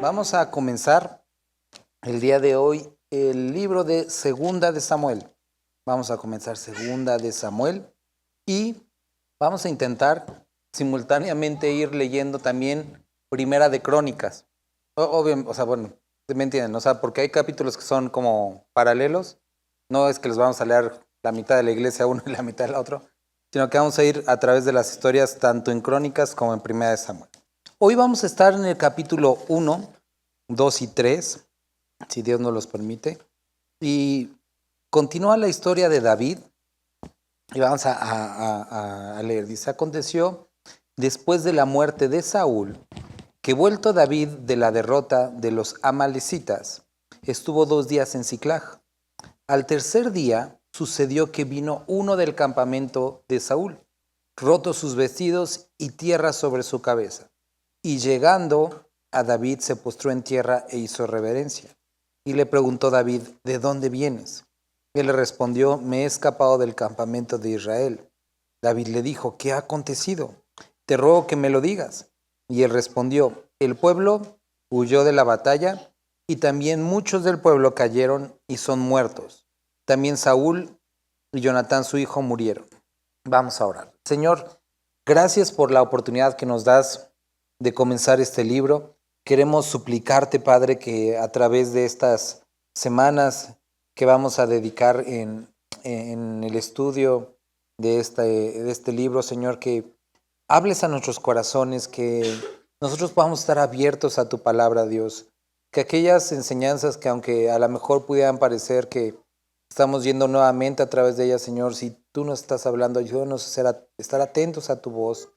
Vamos a comenzar el día de hoy el libro de Segunda de Samuel. Vamos a comenzar Segunda de Samuel y vamos a intentar simultáneamente ir leyendo también Primera de Crónicas. Bueno, me entienden, porque hay capítulos que son como paralelos. No es que los vamos a leer la mitad de la iglesia uno y la mitad del otro, sino que vamos a ir a través de las historias tanto en Crónicas como en Primera de Samuel. Hoy vamos a estar en el capítulo 1, 2 y 3, si Dios nos los permite, y continúa la historia de David, y vamos a leer. Dice: aconteció después de la muerte de Saúl, que vuelto David de la derrota de los amalecitas, estuvo 2 días en Siclag. Al tercer día sucedió que vino uno del campamento de Saúl, rotos sus vestidos y tierra sobre su cabeza. Y llegando a David se postró en tierra e hizo reverencia. Y le preguntó David: ¿de dónde vienes? Él le respondió: me he escapado del campamento de Israel. David le dijo: ¿qué ha acontecido? Te ruego que me lo digas. Y él respondió: el pueblo huyó de la batalla, y también muchos del pueblo cayeron y son muertos. También Saúl y Jonatán su hijo murieron. Vamos a orar. Señor, gracias por la oportunidad que nos das de comenzar este libro. Queremos suplicarte, Padre, que a través de estas semanas que vamos a dedicar en el estudio de este libro, Señor, que hables a nuestros corazones, que nosotros podamos estar abiertos a tu palabra, Dios. Que aquellas enseñanzas que aunque a lo mejor pudieran parecer que estamos yendo nuevamente a través de ellas, Señor, si tú nos estás hablando, ayúdanos a estar atentos a tu voz,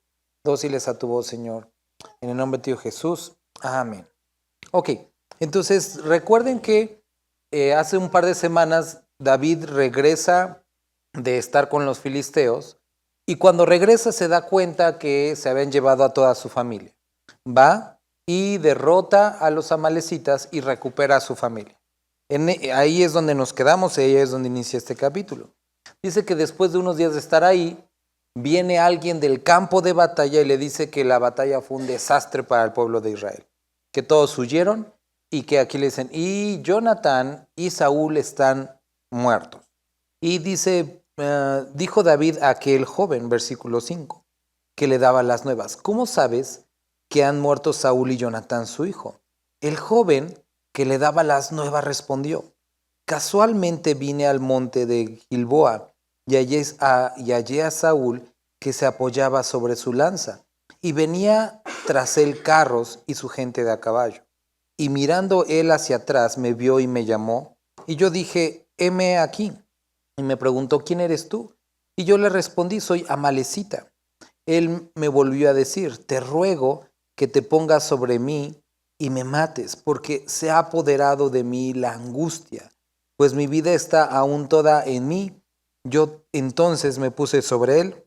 dóciles a tu voz, Señor. En el nombre de Dios Jesús. Amén. Ok, entonces recuerden que hace un par de semanas David regresa de estar con los filisteos y cuando regresa se da cuenta que se habían llevado a toda su familia. Va y derrota a los amalecitas y recupera a su familia. Ahí es donde nos quedamos, ahí es donde inicia este capítulo. Dice que después de unos días de estar ahí, viene alguien del campo de batalla y le dice que la batalla fue un desastre para el pueblo de Israel, que todos huyeron y que aquí le dicen: y Jonatán y Saúl están muertos. Y dice, dijo David a aquel joven, versículo 5, que le daba las nuevas: ¿cómo sabes que han muerto Saúl y Jonatán su hijo? El joven que le daba las nuevas respondió: casualmente vine al monte de Gilboa y hallé a Saúl que se apoyaba sobre su lanza, y venía tras él carros y su gente de a caballo. Y mirando él hacia atrás me vio y me llamó, y yo dije: heme aquí. Y me preguntó: ¿quién eres tú? Y yo le respondí: soy amalecita. Él me volvió a decir: te ruego que te pongas sobre mí y me mates, porque se ha apoderado de mí la angustia, pues mi vida está aún toda en mí. Yo entonces me puse sobre él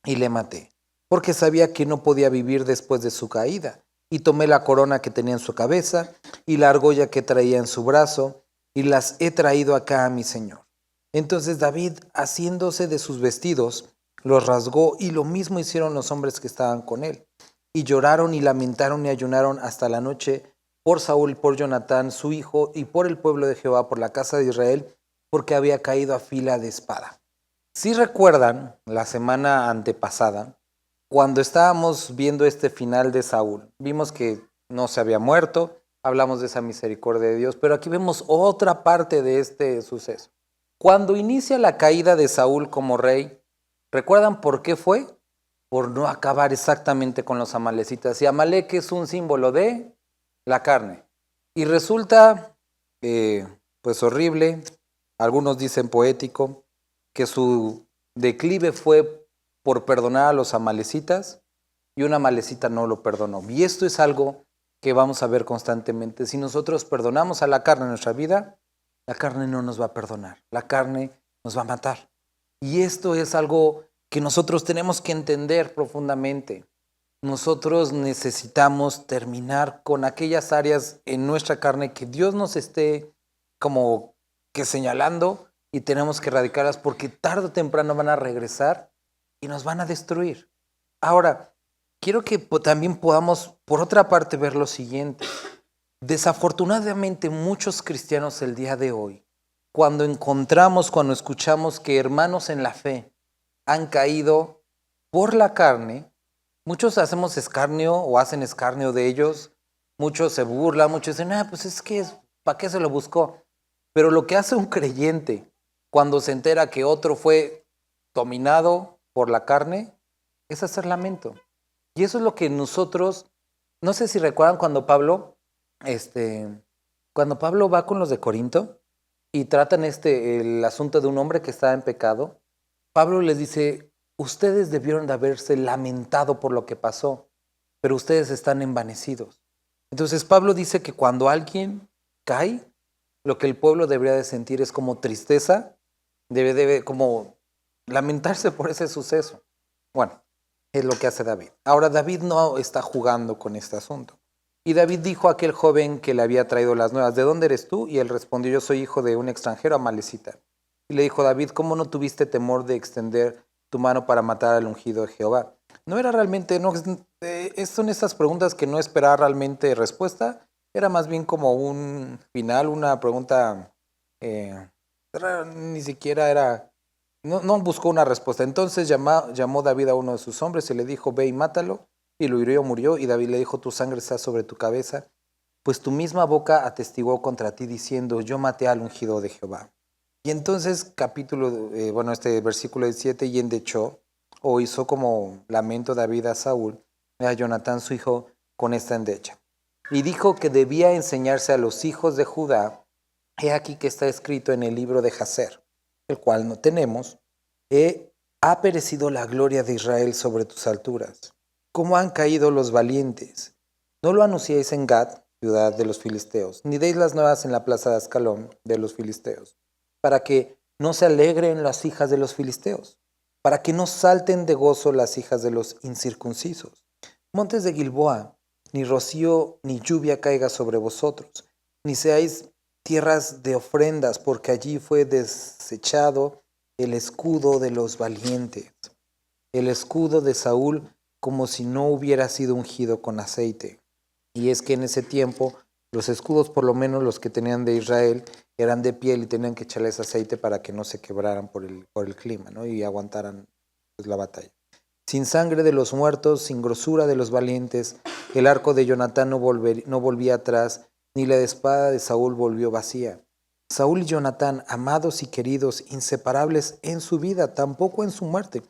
y le maté, porque sabía que no podía vivir después de su caída. Y tomé la corona que tenía en su cabeza y la argolla que traía en su brazo, y las he traído acá a mi señor. Entonces David, haciéndose de sus vestidos, los rasgó, y lo mismo hicieron los hombres que estaban con él. Y lloraron y lamentaron y ayunaron hasta la noche por Saúl y por Jonatán su hijo, y por el pueblo de Jehová, por la casa de Israel, porque había caído a fila de espada. Si recuerdan, la semana antepasada, cuando estábamos viendo este final de Saúl, vimos que no se había muerto, hablamos de esa misericordia de Dios, pero aquí vemos otra parte de este suceso. Cuando inicia la caída de Saúl como rey, ¿recuerdan por qué fue? Por no acabar exactamente con los amalecitas. Y Amalec es un símbolo de la carne. Y resulta, pues horrible, algunos dicen poético, que su declive fue por perdonar a los amalecitas y una amalecita no lo perdonó. Y esto es algo que vamos a ver constantemente. Si nosotros perdonamos a la carne en nuestra vida, la carne no nos va a perdonar, la carne nos va a matar. Y esto es algo que nosotros tenemos que entender profundamente. Nosotros necesitamos terminar con aquellas áreas en nuestra carne que Dios nos esté como que señalando, y tenemos que erradicarlas porque tarde o temprano van a regresar y nos van a destruir. Ahora, quiero que también podamos, por otra parte, ver lo siguiente. Desafortunadamente, muchos cristianos el día de hoy, cuando escuchamos que hermanos en la fe han caído por la carne, muchos hacemos escarnio o hacen escarnio de ellos, muchos se burlan, muchos dicen, pues es que, ¿para qué se lo buscó? Pero lo que hace un creyente cuando se entera que otro fue dominado por la carne es hacer lamento. Y eso es lo que nosotros, no sé si recuerdan cuando Pablo va con los de Corinto y tratan el asunto de un hombre que está en pecado, Pablo les dice, ustedes debieron de haberse lamentado por lo que pasó, pero ustedes están envanecidos. Entonces Pablo dice que cuando alguien cae, lo que el pueblo debería de sentir es como tristeza, debe como lamentarse por ese suceso. Bueno, es lo que hace David. Ahora David no está jugando con este asunto. Y David dijo a aquel joven que le había traído las nuevas, ¿de dónde eres tú? Y él respondió, yo soy hijo de un extranjero amalecita. Y le dijo David, ¿cómo no tuviste temor de extender tu mano para matar al ungido de Jehová? No era realmente, son estas preguntas que no esperaba realmente respuesta, era más bien como un final, una pregunta, ni siquiera era, no buscó una respuesta. Entonces llamó David a uno de sus hombres y le dijo, ve y mátalo. Y lo hirió, murió, y David le dijo, tu sangre está sobre tu cabeza, pues tu misma boca atestiguó contra ti diciendo, yo maté al ungido de Jehová. Y entonces este versículo 17, y endechó, o hizo como lamento David a Saúl, a Jonatán su hijo, con esta endecha. Y dijo que debía enseñarse a los hijos de Judá, he aquí que está escrito en el libro de Jaser, el cual no tenemos, ha perecido la gloria de Israel sobre tus alturas. ¿Cómo han caído los valientes? No lo anunciéis en Gad, ciudad de los filisteos, ni deis las nuevas en la plaza de Ascalón de los filisteos, para que no se alegren las hijas de los filisteos, para que no salten de gozo las hijas de los incircuncisos. Montes de Gilboa, ni rocío ni lluvia caiga sobre vosotros, ni seáis tierras de ofrendas, porque allí fue desechado el escudo de los valientes, el escudo de Saúl, como si no hubiera sido ungido con aceite. Y es que en ese tiempo los escudos, por lo menos los que tenían de Israel, eran de piel y tenían que echarles aceite para que no se quebraran por el clima, ¿no? Y aguantaran pues, la batalla. Sin sangre de los muertos, sin grosura de los valientes, el arco de Jonatán no volvía atrás, ni la espada de Saúl volvió vacía. Saúl y Jonatán, amados y queridos, inseparables en su vida, tampoco en su muerte,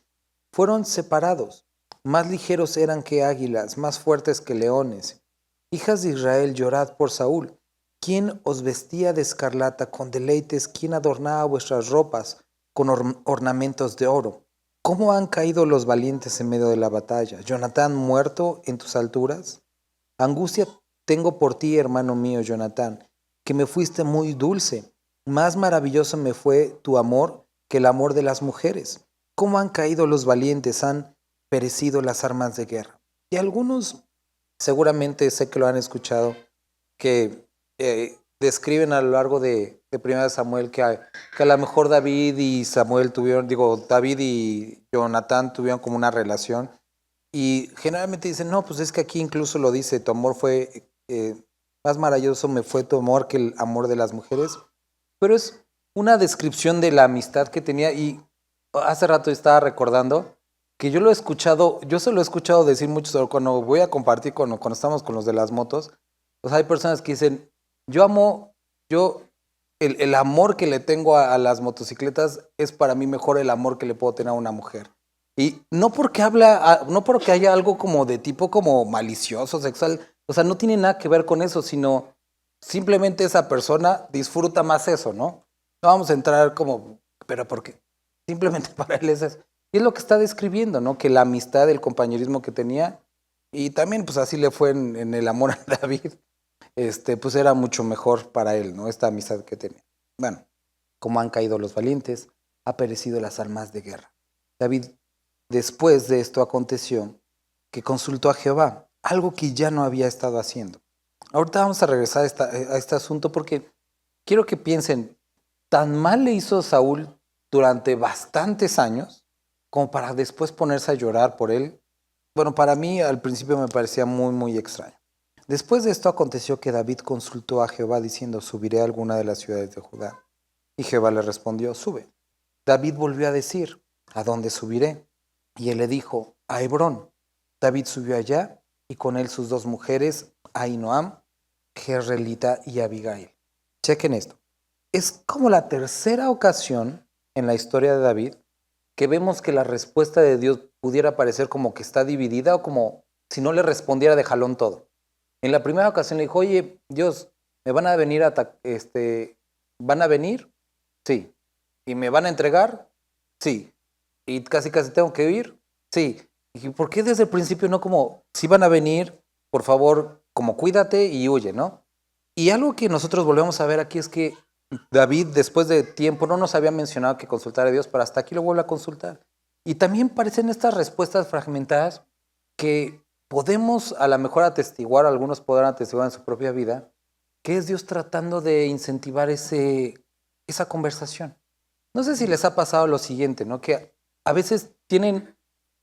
fueron separados. Más ligeros eran que águilas, más fuertes que leones. Hijas de Israel, llorad por Saúl. ¿Quién os vestía de escarlata con deleites? ¿Quién adornaba vuestras ropas con ornamentos de oro? ¿Cómo han caído los valientes en medio de la batalla? ¿Jonatán muerto en tus alturas? Angustia tengo por ti, hermano mío, Jonatán, que me fuiste muy dulce. Más maravilloso me fue tu amor que el amor de las mujeres. ¿Cómo han caído los valientes? Han perecido las armas de guerra. Y algunos, seguramente sé que lo han escuchado, que describen a lo largo de 1 Samuel que a lo mejor David y David y Jonatán tuvieron como una relación. Y generalmente dicen, no, pues es que aquí incluso lo dice, tu amor fue, más maravilloso me fue tu amor que el amor de las mujeres. Pero es una descripción de la amistad que tenía y hace rato estaba recordando que yo se lo he escuchado decir mucho cuando voy a compartir, cuando estamos con los de las motos, pues hay personas que dicen, el amor que le tengo a las motocicletas es para mí mejor el amor que le puedo tener a una mujer. Y no porque haya algo como de tipo como malicioso, sexual, o sea, no tiene nada que ver con eso, sino simplemente esa persona disfruta más eso, ¿no? No vamos a entrar como, pero porque simplemente para él es eso. Y es lo que está describiendo, ¿no? Que la amistad, el compañerismo que tenía, y también pues así le fue en el amor a David, pues era mucho mejor para él, ¿no? Esta amistad que tenía. Bueno, como han caído los valientes, ha perecido las armas de guerra. David, después de esto aconteció que consultó a Jehová, algo que ya no había estado haciendo. Ahorita vamos a regresar a este asunto porque quiero que piensen, tan mal le hizo Saúl durante bastantes años como para después ponerse a llorar por él. bueno, para mí al principio me parecía muy, muy extraño. Después de esto aconteció que David consultó a Jehová diciendo, ¿subiré a alguna de las ciudades de Judá? Y Jehová le respondió, sube. David volvió a decir, ¿a dónde subiré? Y él le dijo, a Hebrón. David subió allá y con él sus dos mujeres, Ahinoam, Jezreelita y Abigail. Chequen esto. Es como la tercera ocasión en la historia de David que vemos que la respuesta de Dios pudiera parecer como que está dividida o como si no le respondiera de jalón todo. En la primera ocasión le dijo, oye, Dios, ¿me van a venir ¿van a venir? Sí. ¿Y me van a entregar? Sí. ¿Y casi tengo que ir? Sí. ¿Y por qué desde el principio no como, si van a venir, por favor, como cuídate y huye, ¿no? Y algo que nosotros volvemos a ver aquí es que David, después de tiempo, no nos había mencionado que consultara a Dios, pero hasta aquí lo vuelve a consultar. Y también parecen estas respuestas fragmentadas que podemos a lo mejor atestiguar, algunos podrán atestiguar en su propia vida, que es Dios tratando de incentivar esa conversación. No sé si les ha pasado lo siguiente, ¿no? Que a veces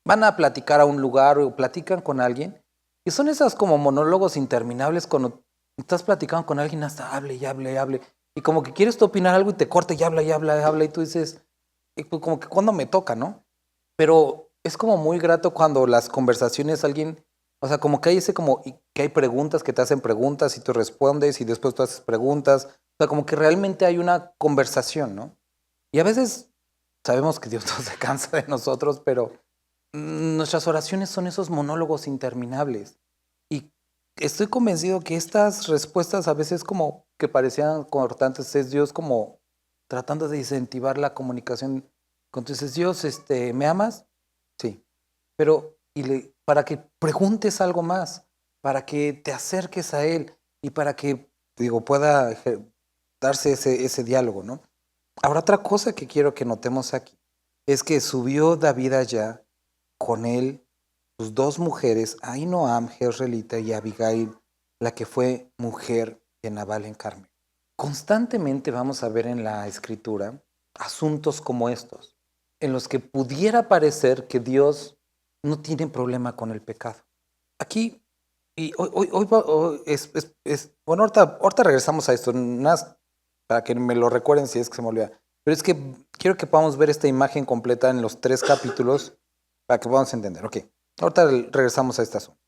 van a platicar a un lugar o platican con alguien y son esas como monólogos interminables cuando estás platicando con alguien hasta hable y hable y hable y como que quieres tú opinar algo y te corta y habla y habla y habla y tú dices, pues como que cuando me toca, ¿no? Pero es como muy grato cuando las conversaciones alguien, o sea, como que hay que hay preguntas que te hacen preguntas y tú respondes y después tú haces preguntas, o sea, como que realmente hay una conversación, ¿no? Y a veces sabemos que Dios no se cansa de nosotros, pero nuestras oraciones son esos monólogos interminables. Y estoy convencido que estas respuestas a veces como que parecían cortantes, es Dios como tratando de incentivar la comunicación. Entonces, Dios, ¿me amas? Sí. Pero para que preguntes algo más, para que te acerques a Él y para que, digo, pueda darse ese diálogo, ¿no? Ahora, otra cosa que quiero que notemos aquí es que subió David allá con él sus dos mujeres, Ahinoam, Jezreelita, y Abigail, la que fue mujer de Nabal en Carmel. Constantemente vamos a ver en la Escritura asuntos como estos, en los que pudiera parecer que Dios no tiene problema con el pecado. Aquí, y bueno, ahorita regresamos a esto, más para que me lo recuerden si es que se me olvida. Pero es que quiero que podamos ver esta imagen completa en los 3 capítulos para que podamos entender. Ok, ahorita regresamos a esta asunto.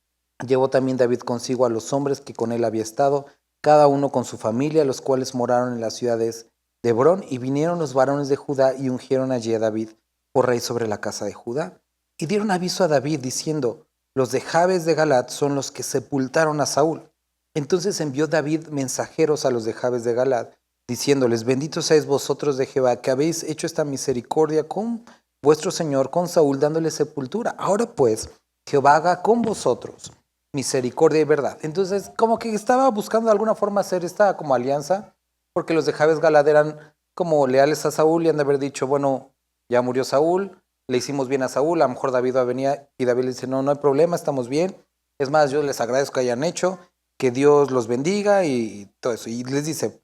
Llevó también David consigo a los hombres que con él había estado, cada uno con su familia, los cuales moraron en las ciudades de Hebrón, y vinieron los varones de Judá y ungieron allí a David por rey sobre la casa de Judá. Y dieron aviso a David diciendo, los de Jabes de Galat son los que sepultaron a Saúl. Entonces envió David mensajeros a los de Jabes de Galat, diciéndoles, benditos seáis vosotros de Jehová, que habéis hecho esta misericordia con vuestro Señor, con Saúl, dándole sepultura. Ahora pues, Jehová haga con vosotros misericordia y verdad. Entonces, como que estaba buscando de alguna forma hacer esta como alianza, porque los de Jabes Galad eran como leales a Saúl y han de haber dicho, bueno, ya murió Saúl, le hicimos bien a Saúl, a lo mejor David va a venir y David le dice, no, no hay problema, estamos bien. Es más, yo les agradezco que hayan hecho, que Dios los bendiga y todo eso. Y les dice,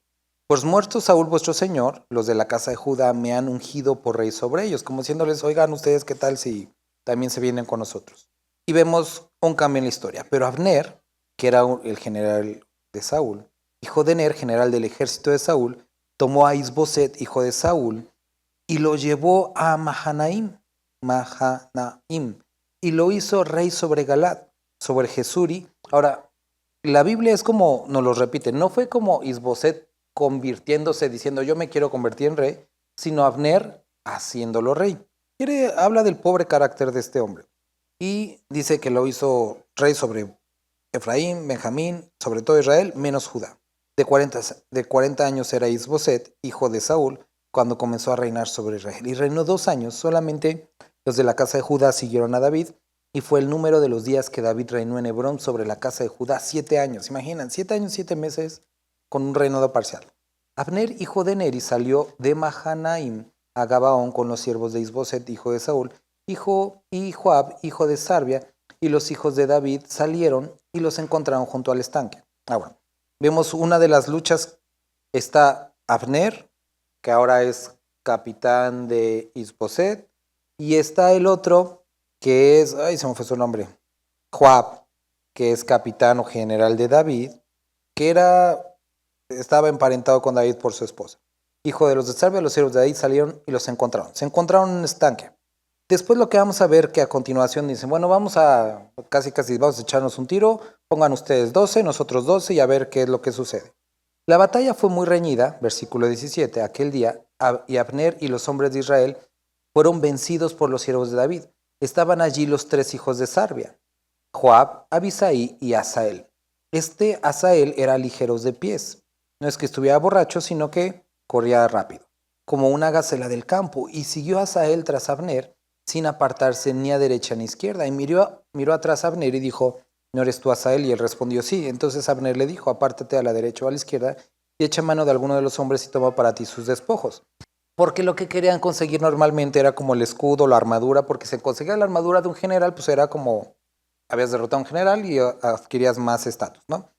pues muerto Saúl vuestro señor, los de la casa de Judá me han ungido por rey sobre ellos, como diciéndoles, oigan ustedes qué tal si también se vienen con nosotros. Y vemos un cambio en la historia. Pero Abner, que era el general de Saúl, hijo de Ner, general del ejército de Saúl, tomó a Isboset, hijo de Saúl, y lo llevó a Mahanaim, y lo hizo rey sobre Galad, sobre Jesuri. Ahora, la Biblia es como nos lo repite, no fue como Isboset convirtiéndose, diciendo yo me quiero convertir en rey, sino Abner haciéndolo rey. Habla del pobre carácter de este hombre. Y dice que lo hizo rey sobre Efraín, Benjamín, sobre todo Israel, menos Judá. De 40 años era Isboset, hijo de Saúl, cuando comenzó a reinar sobre Israel. Y reinó 2 años. Solamente los de la casa de Judá siguieron a David. Y fue el número de los días que David reinó en Hebrón sobre la casa de Judá. 7 años. Imaginan, 7 años, 7 meses con un reinado parcial. Abner, hijo de Neri, salió de Mahanaim a Gabaón con los siervos de Isboset, hijo de Saúl, y Joab, hijo de Sarbia, y los hijos de David salieron y los encontraron junto al estanque. Bueno, vemos una de las luchas, está Abner, que ahora es capitán de Isboset, y está el otro, que es, ay, se me fue su nombre, Joab, que es capitán o general de David, que estaba emparentado con David por su esposa. Hijo de los de Sarbia, los siervos de David salieron y los encontraron. Se encontraron en un estanque. Después lo que vamos a ver que a continuación dicen, bueno, vamos a echarnos un tiro, pongan ustedes 12, nosotros 12 y a ver qué es lo que sucede. La batalla fue muy reñida, versículo 17, aquel día, y Abner y los hombres de Israel fueron vencidos por los siervos de David. Estaban allí los 3 hijos de Sarbia, Joab, Abisai y Asael. Asael era ligero de pies. No es que estuviera borracho, sino que corría rápido, como una gacela del campo, y siguió Asael tras Abner, sin apartarse ni a derecha ni a izquierda. Y miró atrás a Abner y dijo, ¿no eres tú Asael? Y él respondió, sí. Entonces Abner le dijo, apártate a la derecha o a la izquierda y echa mano de alguno de los hombres y toma para ti sus despojos. Porque lo que querían conseguir normalmente era como el escudo, la armadura, porque si conseguía la armadura de un general, pues era como habías derrotado a un general y adquirías más estatus, ¿no?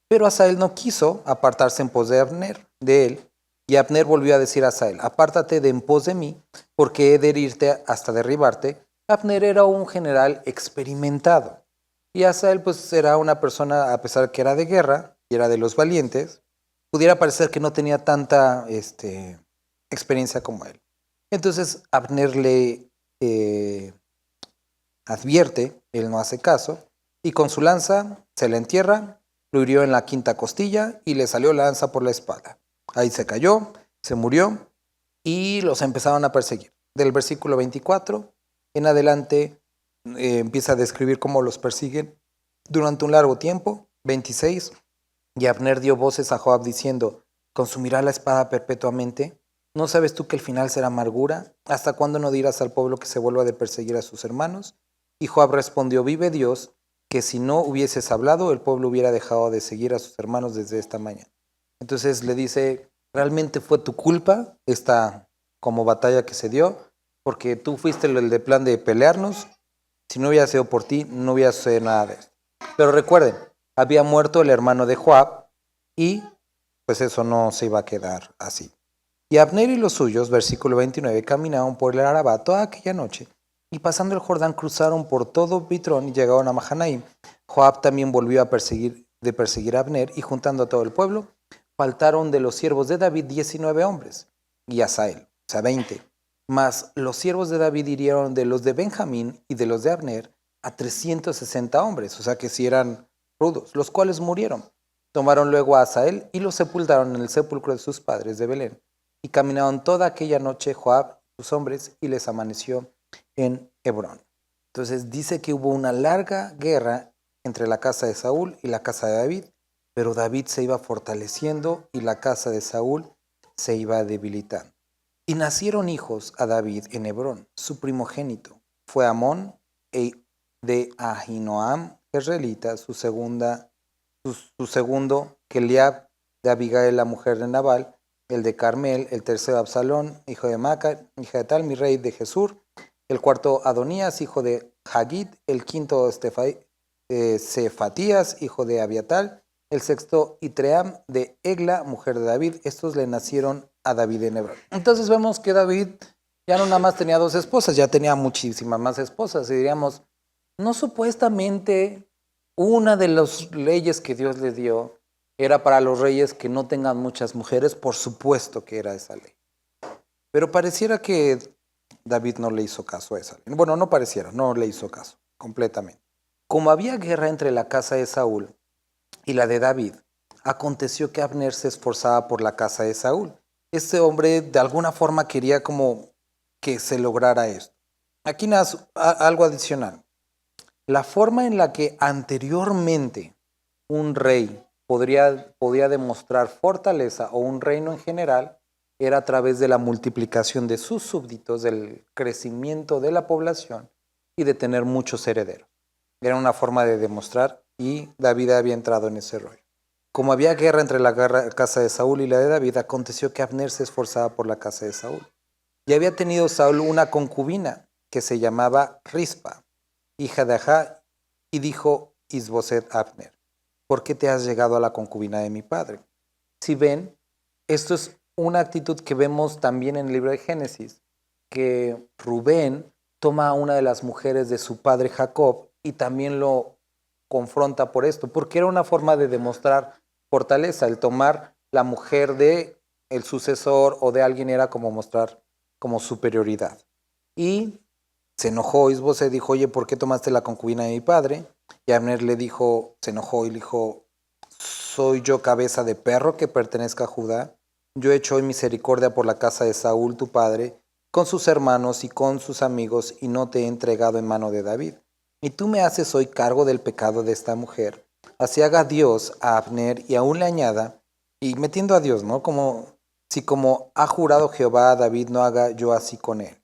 Pero Asael no quiso apartarse en pos de Abner, de él, y Abner volvió a decir a Asael, apártate de en pos de mí, porque he de herirte hasta derribarte. Abner era un general experimentado, y Asael pues era una persona, a pesar que era de guerra, y era de los valientes, pudiera parecer que no tenía tanta experiencia como él. Entonces Abner le advierte, él no hace caso, y con su lanza se la entierra, lo hirió en la quinta costilla y le salió la lanza por la espalda. Ahí se cayó, se murió y los empezaron a perseguir. Del versículo 24 en adelante empieza a describir cómo los persiguen durante un largo tiempo. 26, y Abner dio voces a Joab diciendo, ¿consumirá la espada perpetuamente? ¿No sabes tú que el final será amargura? ¿Hasta cuándo no dirás al pueblo que se vuelva de perseguir a sus hermanos? Y Joab respondió, vive Dios, que si no hubieses hablado, el pueblo hubiera dejado de seguir a sus hermanos desde esta mañana. Entonces le dice, realmente fue tu culpa esta como batalla que se dio, porque tú fuiste el de plan de pelearnos. Si no hubiera sido por ti, no hubiera sucedido nada de esto. Pero recuerden, había muerto el hermano de Joab y pues eso no se iba a quedar así. Y Abner y los suyos, versículo 29, caminaban por el Arabá toda aquella noche, y pasando el Jordán cruzaron por todo Bitrón y llegaron a Mahanaim. Joab también volvió a perseguir a Abner, y juntando a todo el pueblo, faltaron de los siervos de David 19 hombres, y Asael, o sea 20. Mas los siervos de David hirieron de los de Benjamín y de los de Abner a 360 hombres, o sea que sí eran rudos, los cuales murieron. Tomaron luego a Asael y lo sepultaron en el sepulcro de sus padres de Belén. Y caminaron toda aquella noche Joab y sus hombres, y les amaneció en Hebrón. Entonces dice que hubo una larga guerra entre la casa de Saúl y la casa de David, pero David se iba fortaleciendo y la casa de Saúl se iba debilitando. Y nacieron hijos a David en Hebrón. Su primogénito fue Amón, de Ahinoam, israelita, su segundo, Keliab, de Abigail, la mujer de Nabal, el de Carmel, el tercero Absalón, hijo de Maca, hija de Talmi, rey de Jesur, el cuarto Adonías, hijo de Hagit, el quinto Cefatías, hijo de Abiatal, el sexto Itream de Egla, mujer de David. Estos le nacieron a David en Hebrón. Entonces vemos que David ya no nada más tenía 2 esposas, ya tenía muchísimas más esposas, y diríamos, no supuestamente una de las leyes que Dios le dio era para los reyes que no tengan muchas mujeres. Por supuesto que era esa ley. Pero pareciera que David no le hizo caso a esa ley. Bueno, no pareciera, no le hizo caso completamente. Como había guerra entre la casa de Saúl y la de David, aconteció que Abner se esforzaba por la casa de Saúl. Este hombre de alguna forma quería como que se lograra esto. Aquí nace algo adicional. La forma en la que anteriormente un rey podía demostrar fortaleza, o un reino en general, era a través de la multiplicación de sus súbditos, del crecimiento de la población y de tener muchos herederos. Era una forma de demostrar, y David había entrado en ese rollo. Como había guerra entre la casa de Saúl y la de David, aconteció que Abner se esforzaba por la casa de Saúl. Y había tenido Saúl una concubina que se llamaba Rispa, hija de Ajá, y dijo Isboset a Abner, ¿por qué te has llegado a la concubina de mi padre? Si ven, esto es una actitud que vemos también en el libro de Génesis, que Rubén toma a una de las mujeres de su padre Jacob y también lo confronta por esto, porque era una forma de demostrar fortaleza. El tomar la mujer de el sucesor o de alguien era como mostrar como superioridad. Y se enojó Is-Boseth, dijo, oye, ¿por qué tomaste la concubina de mi padre? Y Abner le dijo, se enojó y le dijo, ¿soy yo cabeza de perro que pertenezca a Judá? Yo he hecho hoy misericordia por la casa de Saúl, tu padre, con sus hermanos y con sus amigos, y no te he entregado en mano de David. Y tú me haces hoy cargo del pecado de esta mujer. Así haga Dios a Abner y aún le añada, y metiendo a Dios, ¿no? Como si como ha jurado Jehová a David, no haga yo así con él,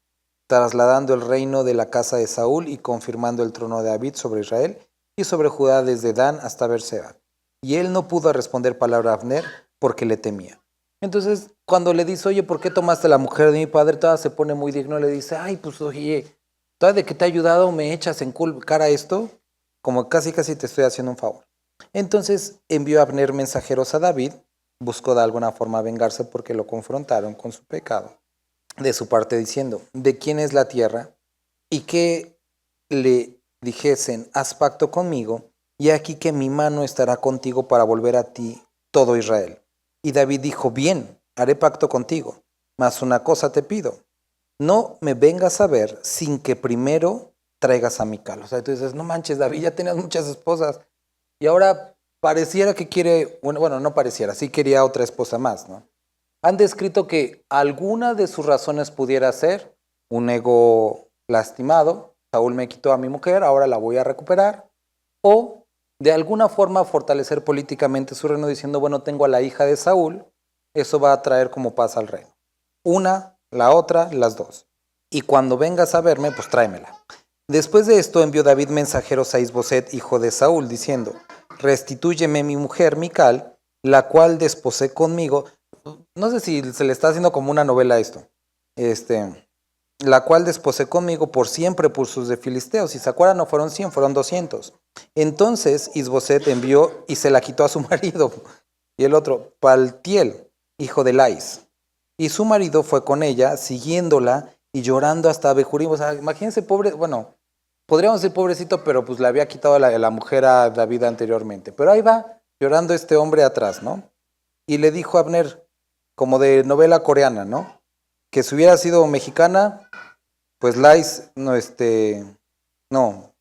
trasladando el reino de la casa de Saúl y confirmando el trono de David sobre Israel y sobre Judá desde Dan hasta Beerseba. Y él no pudo responder palabra a Abner porque le temía. Entonces, cuando le dice, oye, ¿por qué tomaste la mujer de mi padre? Toda se pone muy digno, le dice, ay, pues oye, toda de que te he ayudado me echas en cara esto, como casi te estoy haciendo un favor. Entonces envió a Abner mensajeros a David, buscó de alguna forma vengarse porque lo confrontaron con su pecado. De su parte diciendo, ¿de quién es la tierra? Y que le dijesen, haz pacto conmigo, y aquí que mi mano estará contigo para volver a ti todo Israel. Y David dijo, bien, haré pacto contigo, mas una cosa te pido, no me vengas a ver sin que primero traigas a Mical. O sea, tú dices, no manches, David, ya tenías muchas esposas, y ahora pareciera que quiere, bueno, no pareciera, sí quería otra esposa más, ¿no? Han descrito que alguna de sus razones pudiera ser un ego lastimado, Saúl me quitó a mi mujer, ahora la voy a recuperar, o de alguna forma fortalecer políticamente su reino diciendo, bueno, tengo a la hija de Saúl, eso va a traer como paz al reino. Una, la otra, las dos. Y cuando vengas a verme, pues tráemela. Después de esto envió David mensajeros a Is-Boseth, hijo de Saúl, diciendo, restitúyeme mi mujer Mical, la cual desposé conmigo. No sé si se le está haciendo como una novela esto. La cual desposé conmigo por siempre por sus de filisteos. Si se acuerdan, no fueron 100, fueron 200. Entonces Is-Boseth envió y se la quitó a su marido. Y el otro, Paltiel, hijo de Lais. Y su marido fue con ella, siguiéndola y llorando hasta Bejurim. O sea, imagínense, pobre, bueno, podríamos decir pobrecito, pero pues le había quitado la mujer a David anteriormente. Pero ahí va llorando este hombre atrás, ¿no? Y le dijo a Abner, como de novela coreana, ¿no? Que si hubiera sido mexicana, pues Lais,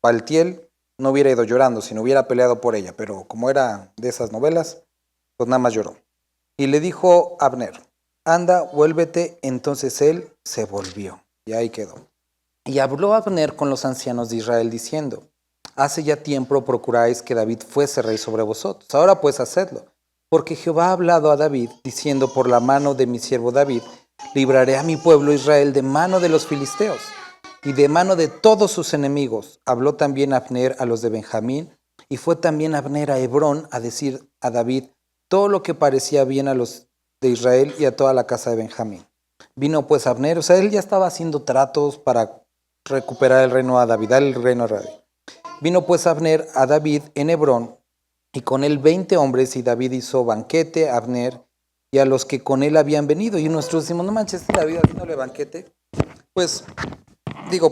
Paltiel no hubiera ido llorando, sino hubiera peleado por ella. Pero como era de esas novelas, pues nada más lloró. Y le dijo a Abner, anda, vuélvete. Entonces él se volvió. Y ahí quedó. Y habló Abner con los ancianos de Israel diciendo, hace ya tiempo procuráis que David fuese rey sobre vosotros. Ahora pues hacedlo. Porque Jehová ha hablado a David, diciendo, por la mano de mi siervo David, libraré a mi pueblo Israel de mano de los filisteos y de mano de todos sus enemigos. Habló también Abner a los de Benjamín, y fue también Abner a Hebrón a decir a David todo lo que parecía bien a los de Israel y a toda la casa de Benjamín. Vino pues Abner, o sea, él ya estaba haciendo tratos para recuperar el reino a David, dar el reino a David. Vino pues Abner a David en Hebrón, y con él 20 hombres, y David hizo banquete a Abner y a los que con él habían venido. Y nosotros decimos, no manches, David haciéndole banquete. Pues,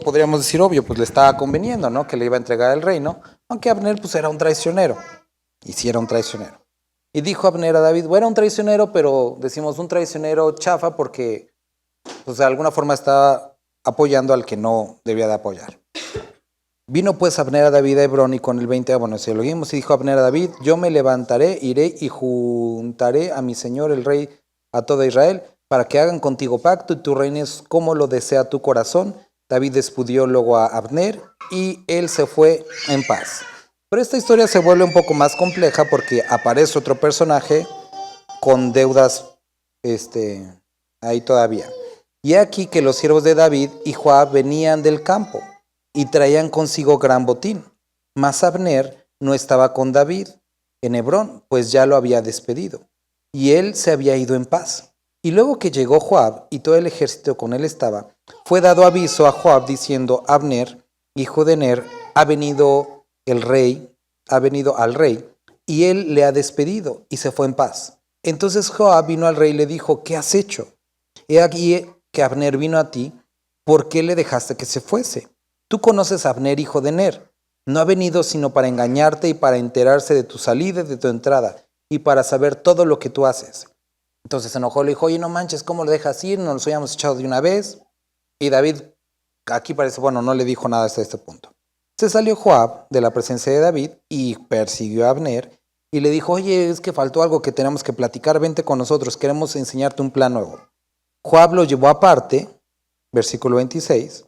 podríamos decir obvio, pues le estaba conveniendo, ¿no? Que le iba a entregar el reino, aunque Abner pues era un traicionero. Y sí era un traicionero. Y dijo Abner a David, bueno, un traicionero, pero decimos un traicionero chafa porque, pues de alguna forma está apoyando al que no debía de apoyar. Vino pues Abner a David a Hebrón y con el 20, si lo oímos, y dijo Abner a David, yo me levantaré, iré y juntaré a mi señor el rey a toda Israel, para que hagan contigo pacto y tú reines como lo desea tu corazón. David despidió luego a Abner y él se fue en paz. Pero esta historia se vuelve un poco más compleja porque aparece otro personaje con deudas ahí todavía. Y aquí que los siervos de David y Joab venían del campo y traían consigo gran botín. Mas Abner no estaba con David en Hebrón, pues ya lo había despedido, y él se había ido en paz. Y luego que llegó Joab y todo el ejército con él estaba, fue dado aviso a Joab diciendo, Abner, hijo de Ner, ha venido al rey, y él le ha despedido, y se fue en paz. Entonces Joab vino al rey y le dijo, ¿qué has hecho? He aquí que Abner vino a ti, ¿por qué le dejaste que se fuese? Tú conoces a Abner, hijo de Ner, No ha venido sino para engañarte y para enterarse de tu salida y de tu entrada y para saber todo lo que tú haces. Entonces se enojó, le dijo, oye, no manches, ¿cómo lo dejas ir? Nos lo habíamos echado de una vez. Y David, aquí parece, bueno, no le dijo nada hasta este punto. Se salió Joab de la presencia de David y persiguió a Abner y le dijo, oye, es que faltó algo que tenemos que platicar, vente con nosotros, queremos enseñarte un plan nuevo. Joab lo llevó aparte, versículo 26,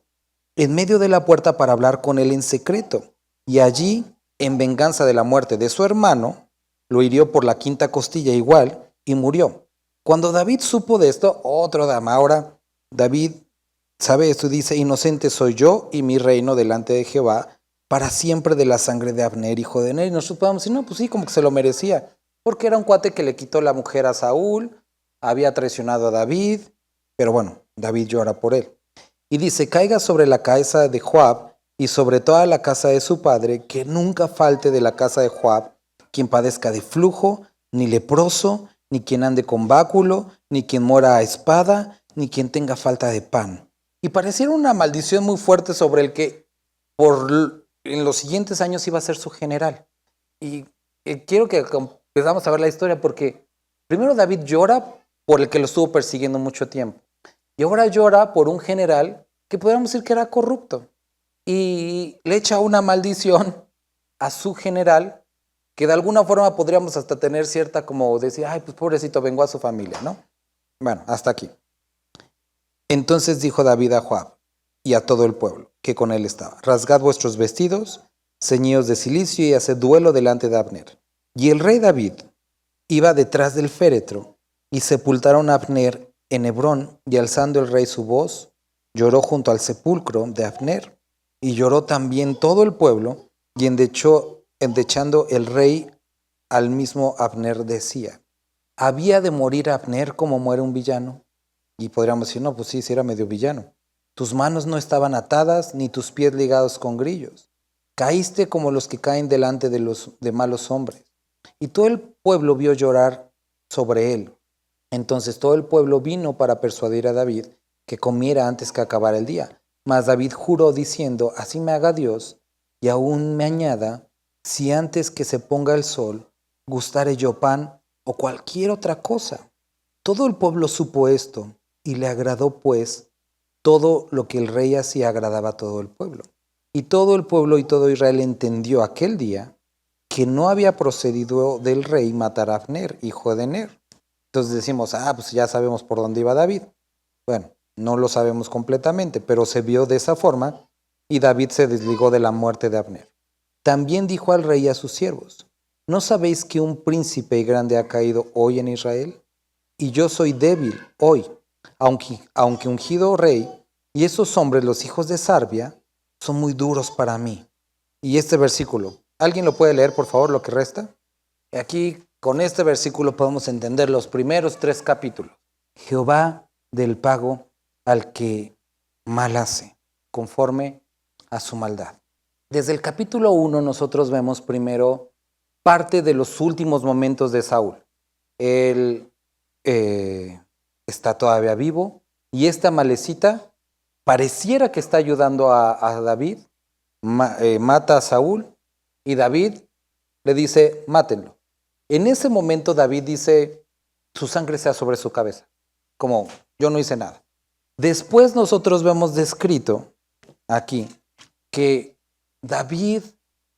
en medio de la puerta para hablar con él en secreto. Y allí, en venganza de la muerte de su hermano, lo hirió por la quinta costilla igual y murió. Cuando David supo de esto, otro drama. Ahora David sabe esto, dice, inocente soy yo y mi reino delante de Jehová para siempre de la sangre de Abner, hijo de Ner. Y nosotros podemos decir, no, pues sí, como que se lo merecía, porque era un cuate que le quitó la mujer a Saúl, había traicionado a David, pero bueno, David llora por él. Y dice, caiga sobre la cabeza de Joab y sobre toda la casa de su padre, que nunca falte de la casa de Joab quien padezca de flujo, ni leproso, ni quien ande con báculo, ni quien muera a espada, ni quien tenga falta de pan. Y pareciera una maldición muy fuerte sobre el que en los siguientes años iba a ser su general. Y quiero que empezamos a ver la historia porque primero David llora por el que lo estuvo persiguiendo mucho tiempo. Y ahora llora por un general que podríamos decir que era corrupto. Y le echa una maldición a su general que de alguna forma podríamos hasta tener cierta como decir, ay, pues pobrecito, vengó a su familia, ¿no? Bueno, hasta aquí. Entonces dijo David a Joab y a todo el pueblo que con él estaba, rasgad vuestros vestidos, ceñidos de cilicio y haced duelo delante de Abner. Y el rey David iba detrás del féretro y sepultaron a Abner en Hebrón, y alzando el rey su voz, lloró junto al sepulcro de Abner, y lloró también todo el pueblo, y endechando el rey al mismo Abner decía, ¿había de morir Abner como muere un villano? Y podríamos decir, no, pues sí era medio villano. Tus manos no estaban atadas, ni tus pies ligados con grillos. Caíste como los que caen delante de malos hombres. Y todo el pueblo vio llorar sobre él. Entonces todo el pueblo vino para persuadir a David que comiera antes que acabara el día. Mas David juró diciendo, así me haga Dios, y aún me añada, si antes que se ponga el sol, gustare yo pan o cualquier otra cosa. Todo el pueblo supo esto, y le agradó pues todo lo que el rey hacía agradaba a todo el pueblo. Y todo el pueblo y todo Israel entendió aquel día que no había procedido del rey matar a Abner, hijo de Ner. Entonces decimos, pues ya sabemos por dónde iba David. Bueno, no lo sabemos completamente, pero se vio de esa forma y David se desligó de la muerte de Abner. También dijo al rey y a sus siervos, ¿no sabéis que un príncipe grande ha caído hoy en Israel? Y yo soy débil hoy, aunque ungido rey, y esos hombres, los hijos de Sarbia, son muy duros para mí. Y este versículo, ¿alguien lo puede leer, por favor, lo que resta? Aquí, con este versículo podemos entender los primeros 3 capítulos. Jehová del pago al que mal hace, conforme a su maldad. Desde el capítulo 1 nosotros vemos primero parte de los últimos momentos de Saúl. Él está todavía vivo y esta malecita pareciera que está ayudando a David, mata a Saúl y David le dice, mátenlo. En ese momento David dice, su sangre sea sobre su cabeza, como yo no hice nada. Después nosotros vemos descrito aquí que David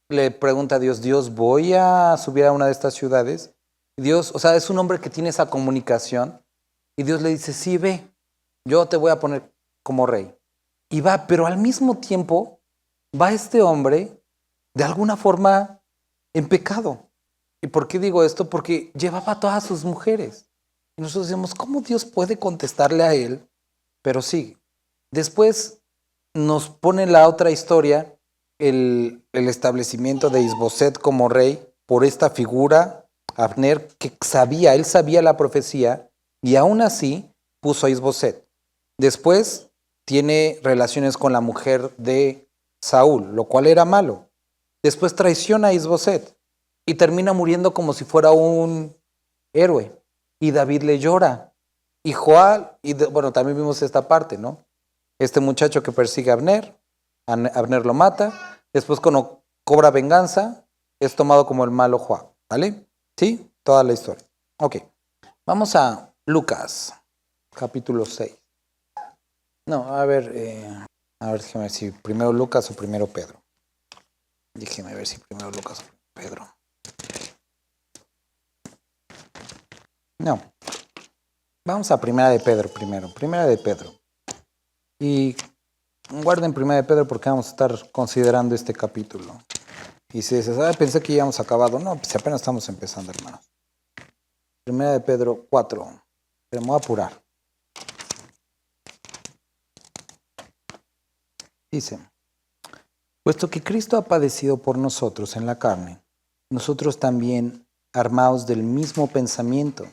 le pregunta a Dios, Dios, ¿voy a subir a una de estas ciudades? Dios, o sea, es un hombre que tiene esa comunicación y Dios le dice, sí, ve, yo te voy a poner como rey. Y va, pero al mismo tiempo va este hombre de alguna forma en pecado. ¿Y por qué digo esto? Porque llevaba a todas sus mujeres. Y nosotros decimos, ¿cómo Dios puede contestarle a él? Pero sigue. Después nos pone la otra historia, el establecimiento de Isboset como rey por esta figura, Abner, que él sabía la profecía y aún así puso a Isboset. Después tiene relaciones con la mujer de Saúl, lo cual era malo. Después traiciona a Isboset y termina muriendo como si fuera un héroe. Y David le llora. Y Joab, bueno, también vimos esta parte, ¿no? Este muchacho que persigue a Abner lo mata. Después cobra venganza, es tomado como el malo Joab, ¿vale? ¿Sí? Toda la historia. Ok, vamos a Lucas, capítulo 6. No, a ver, déjame ver si primero Lucas o primero Pedro. Déjeme ver si primero Lucas o Pedro. No, vamos a primera de Pedro primero, primera de Pedro. Y guarden primera de Pedro porque vamos a estar considerando este capítulo. Y si dices, pensé que ya habíamos acabado. No, pues apenas estamos empezando, hermanos. Primera de Pedro 4. Pero me voy a apurar. Dice, puesto que Cristo ha padecido por nosotros en la carne, nosotros también armados del mismo pensamiento,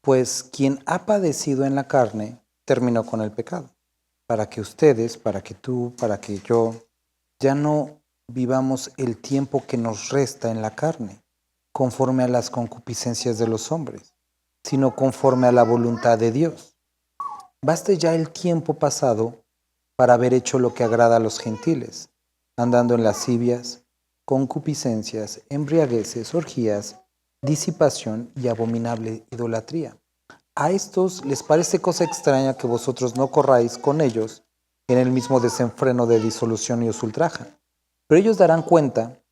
pues quien ha padecido en la carne terminó con el pecado, para que ustedes, para que tú, para que yo, ya no vivamos el tiempo que nos resta en la carne, conforme a las concupiscencias de los hombres, sino conforme a la voluntad de Dios. Baste ya el tiempo pasado para haber hecho lo que agrada a los gentiles, andando en lascivias, concupiscencias, embriagueces, orgías, disipación y abominable idolatría. A estos les parece cosa extraña que vosotros no corráis con ellos en el mismo desenfreno de disolución y os ultrajan. Pero ellos darán cuenta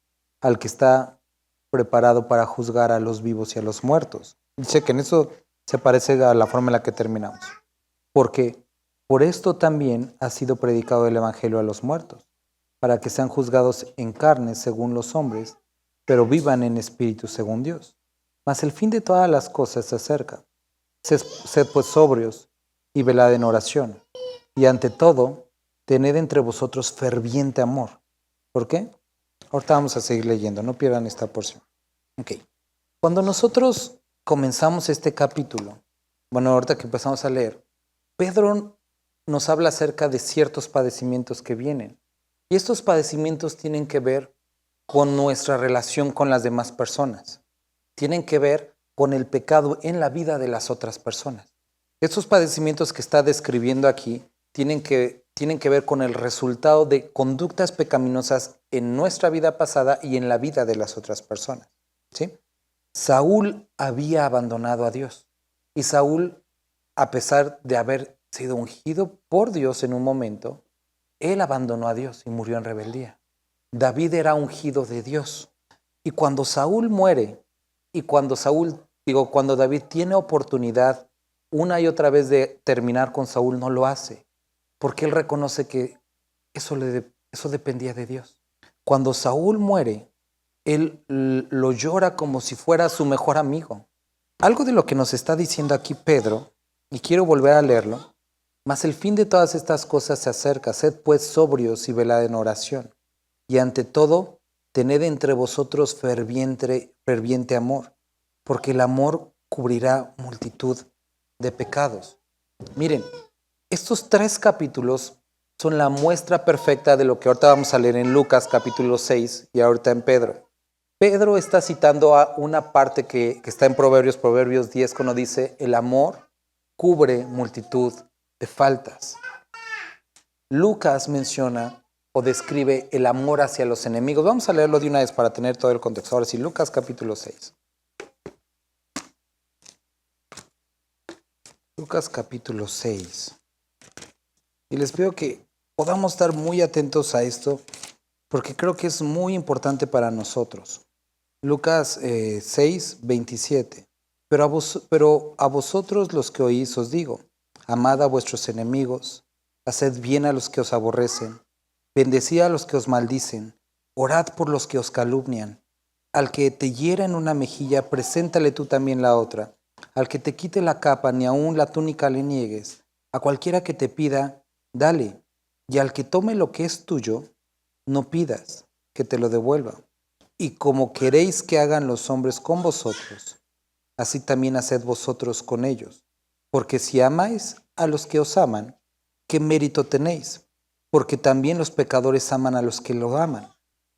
al que está preparado para juzgar a los vivos y a los muertos. Dice que en eso se parece a la forma en la que terminamos. Porque por esto también ha sido predicado el Evangelio a los muertos, para que sean juzgados en carne según los hombres, pero vivan en espíritu según Dios. Mas el fin de todas las cosas se acerca. Sed pues sobrios y velad en oración. Y ante todo, tened entre vosotros ferviente amor. ¿Por qué? Ahorita vamos a seguir leyendo, no pierdan esta porción. Ok. Cuando nosotros comenzamos este capítulo, bueno, ahorita que empezamos a leer, Pedro nos habla acerca de ciertos padecimientos que vienen. Y estos padecimientos tienen que ver con nuestra relación con las demás personas. Tienen que ver con el pecado en la vida de las otras personas. Estos padecimientos que está describiendo aquí tienen que ver con el resultado de conductas pecaminosas en nuestra vida pasada y en la vida de las otras personas. ¿Sí? Saúl había abandonado a Dios. Y Saúl, a pesar de haber sido ungido por Dios en un momento, él abandonó a Dios y murió en rebeldía. David era ungido de Dios. Y cuando Saúl muere, y cuando David tiene oportunidad una y otra vez de terminar con Saúl, no lo hace, porque él reconoce que eso dependía de Dios. Cuando Saúl muere, él lo llora como si fuera su mejor amigo. Algo de lo que nos está diciendo aquí Pedro, y quiero volver a leerlo, mas el fin de todas estas cosas se acerca, sed pues sobrios y velad en oración. Y ante todo, tened entre vosotros ferviente amor, porque el amor cubrirá multitud de pecados. Miren, estos 3 capítulos son la muestra perfecta de lo que ahorita vamos a leer en Lucas capítulo 6 y ahorita en Pedro. Pedro está citando a una parte que está en Proverbios 10, cuando dice, el amor cubre multitud de faltas. Lucas menciona o describe el amor hacia los enemigos. Vamos a leerlo de una vez para tener todo el contexto. Ahora sí, Lucas capítulo 6. Lucas capítulo 6. Y les pido que podamos estar muy atentos a esto, porque creo que es muy importante para nosotros. Lucas 6, 27. Pero a vosotros los que oís os digo, amad a vuestros enemigos, haced bien a los que os aborrecen, bendecid a los que os maldicen, orad por los que os calumnian. Al que te hiera en una mejilla, preséntale tú también la otra. Al que te quite la capa, ni aun la túnica le niegues. A cualquiera que te pida, dale. Y al que tome lo que es tuyo, no pidas que te lo devuelva. Y como queréis que hagan los hombres con vosotros, así también haced vosotros con ellos. Porque si amáis a los que os aman, ¿qué mérito tenéis? Porque también los pecadores aman a los que lo aman.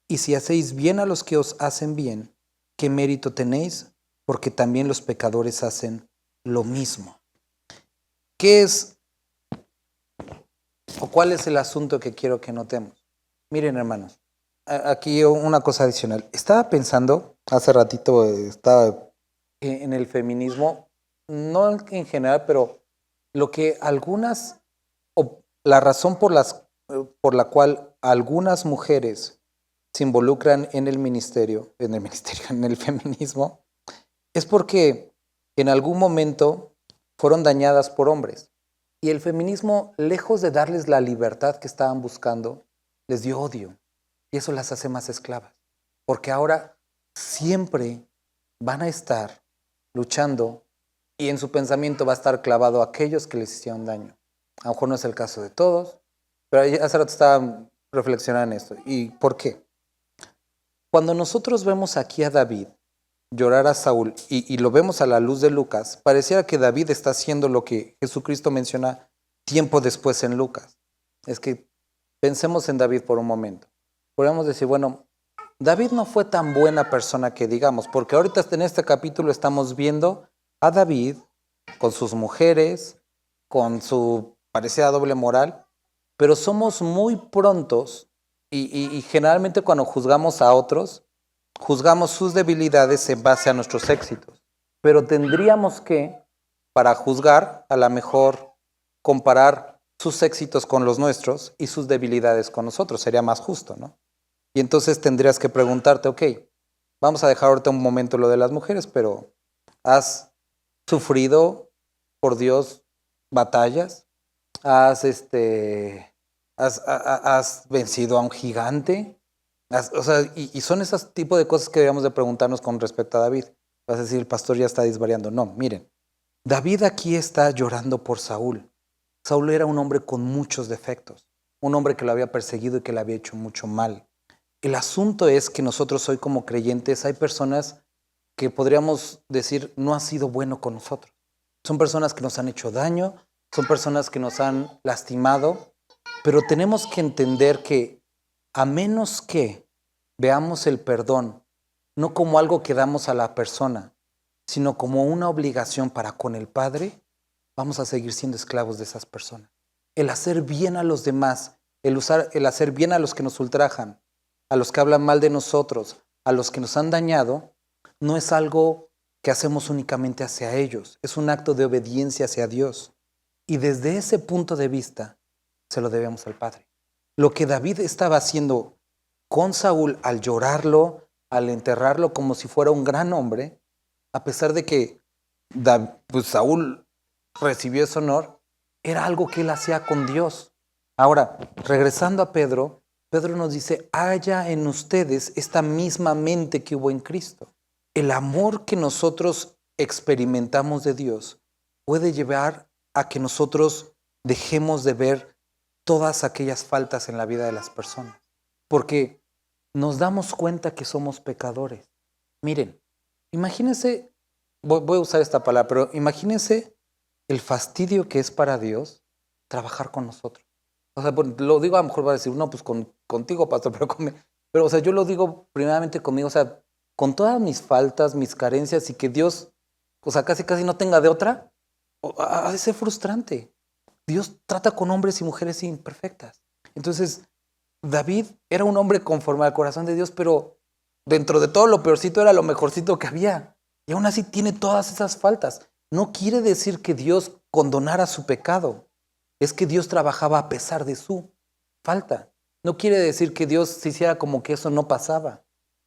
Y si hacéis bien a los que os hacen bien, ¿qué mérito tenéis? Porque también los pecadores hacen lo mismo. ¿Qué es o cuál es el asunto que quiero que notemos? Miren, hermanos, aquí una cosa adicional. Estaba pensando, hace ratito estaba en el feminismo, no en general, pero lo que algunas, o la razón por la cual algunas mujeres se involucran en el feminismo, es porque en algún momento fueron dañadas por hombres. Y el feminismo, lejos de darles la libertad que estaban buscando, les dio odio. Y eso las hace más esclavas. Porque ahora siempre van a estar luchando y en su pensamiento va a estar clavado a aquellos que les hicieron daño. A lo mejor no es el caso de todos, pero hace rato estaba reflexionando en esto. ¿Y por qué? Cuando nosotros vemos aquí a David llorar a Saúl y lo vemos a la luz de Lucas, pareciera que David está haciendo lo que Jesucristo menciona tiempo después en Lucas. Es que pensemos en David por un momento. Podríamos decir, bueno, David no fue tan buena persona que digamos, porque ahorita en este capítulo estamos viendo a David con sus mujeres, con su parecida doble moral, pero somos muy prontos y generalmente cuando juzgamos a otros, juzgamos sus debilidades en base a nuestros éxitos. Pero tendríamos que, para juzgar, a lo mejor comparar sus éxitos con los nuestros y sus debilidades con nosotros. Sería más justo, ¿no? Y entonces tendrías que preguntarte, ok, vamos a dejar ahorita un momento lo de las mujeres, pero ¿has sufrido por Dios batallas? ¿Has vencido a un gigante? O sea, y son esos tipos de cosas que debemos de preguntarnos con respecto a David. Vas a decir, el pastor ya está disvariando. No, miren, David aquí está llorando por Saúl. Saúl era un hombre con muchos defectos, un hombre que lo había perseguido y que le había hecho mucho mal. El asunto es que nosotros hoy como creyentes hay personas que podríamos decir no ha sido bueno con nosotros. Son personas que nos han hecho daño, son personas que nos han lastimado, pero tenemos que entender que a menos que veamos el perdón no como algo que damos a la persona, sino como una obligación para con el Padre, vamos a seguir siendo esclavos de esas personas. El hacer bien a los demás, el hacer bien a los que nos ultrajan, a los que hablan mal de nosotros, a los que nos han dañado, no es algo que hacemos únicamente hacia ellos, es un acto de obediencia hacia Dios. Y desde ese punto de vista, se lo debemos al Padre. Lo que David estaba haciendo con Saúl al llorarlo, al enterrarlo como si fuera un gran hombre, a pesar de que pues Saúl recibió ese honor, era algo que él hacía con Dios. Ahora, regresando a Pedro, Pedro nos dice, haya en ustedes esta misma mente que hubo en Cristo. El amor que nosotros experimentamos de Dios puede llevar a que nosotros dejemos de ver todas aquellas faltas en la vida de las personas. Porque nos damos cuenta que somos pecadores. Miren, imagínense, voy a usar esta palabra, pero imagínense el fastidio que es para Dios trabajar con nosotros. O sea, lo digo, a lo mejor va a decir, no, pues contigo, pastor, pero, o sea, yo lo digo primeramente conmigo, o sea, con todas mis faltas, mis carencias y que Dios, o sea, casi no tenga de otra, ha de ser frustrante. Dios trata con hombres y mujeres imperfectas. Entonces, David era un hombre conforme al corazón de Dios, pero dentro de todo lo peorcito era lo mejorcito que había. Y aún así tiene todas esas faltas. No quiere decir que Dios condonara su pecado. Es que Dios trabajaba a pesar de su falta. No quiere decir que Dios se hiciera como que eso no pasaba.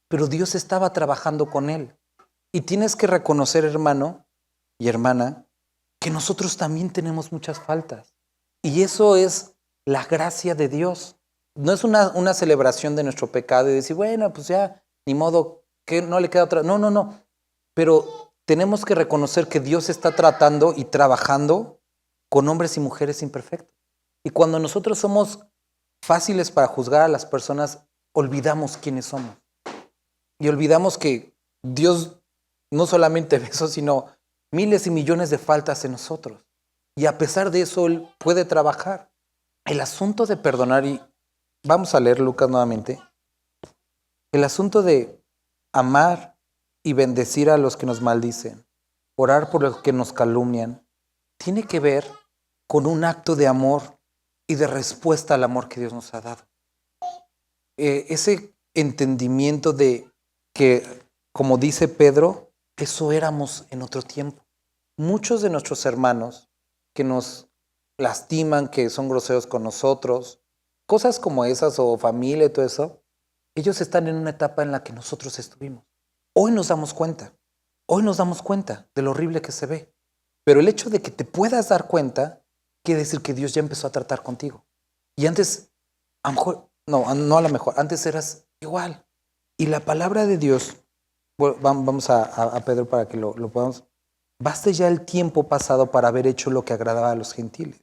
Pero Dios estaba trabajando con él. Y tienes que reconocer, hermano y hermana, que nosotros también tenemos muchas faltas. Y eso es la gracia de Dios. No es una celebración de nuestro pecado y decir, bueno, pues ya, ni modo, que no le queda otra. No. Pero tenemos que reconocer que Dios está tratando y trabajando con hombres y mujeres imperfectos. Y cuando nosotros somos fáciles para juzgar a las personas, olvidamos quiénes somos. Y olvidamos que Dios no solamente ve eso, sino miles y millones de faltas en nosotros. Y a pesar de eso, Él puede trabajar. El asunto de perdonar, y vamos a leer Lucas nuevamente, el asunto de amar y bendecir a los que nos maldicen, orar por los que nos calumnian, tiene que ver con un acto de amor y de respuesta al amor que Dios nos ha dado. Ese entendimiento de que, como dice Pedro, eso éramos en otro tiempo. Muchos de nuestros hermanos que nos lastiman, que son groseros con nosotros, cosas como esas o familia y todo eso, ellos están en una etapa en la que nosotros estuvimos. Hoy nos damos cuenta de lo horrible que se ve. Pero el hecho de que te puedas dar cuenta quiere decir que Dios ya empezó a tratar contigo. Y antes, a lo mejor, no a lo mejor, antes eras igual. Y la palabra de Dios, bueno, vamos a Pedro para que lo podamos. Baste ya el tiempo pasado para haber hecho lo que agradaba a los gentiles.